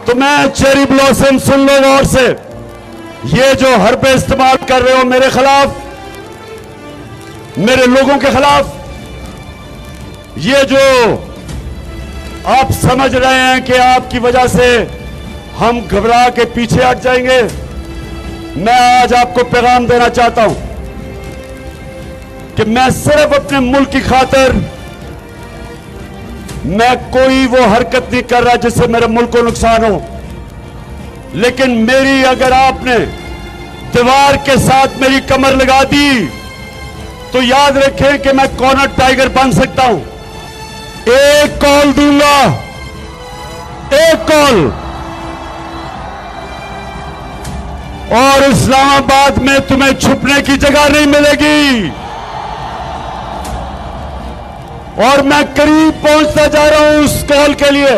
तो मैं cherry blossom सुन लो गौर से, ये जो हरबे इस्तेमाल कर रहे हो मेरे खिलाफ, मेरे लोगों के खिलाफ, ये जो आप समझ रहे हैं कि आपकी वजह से हम घबरा के पीछे हट जाएंगे, मैं आज आपको पैगाम देना चाहता हूं कि मैं सिर्फ अपने मुल्क की खातिर मैं कोई वो हरकत नहीं कर रहा जिससे मेरे मुल्क को नुकसान हो। लेकिन मेरी अगर आपने दीवार के साथ मेरी कमर लगा दी तो याद रखें कि मैं कॉर्नर टाइगर बन सकता हूं। एक कॉल दूंगा, एक कॉल, और इस्लामाबाद में तुम्हें छुपने की जगह नहीं मिलेगी। और मैं करीब पहुंचता जा रहा हूं उस कॉल के लिए।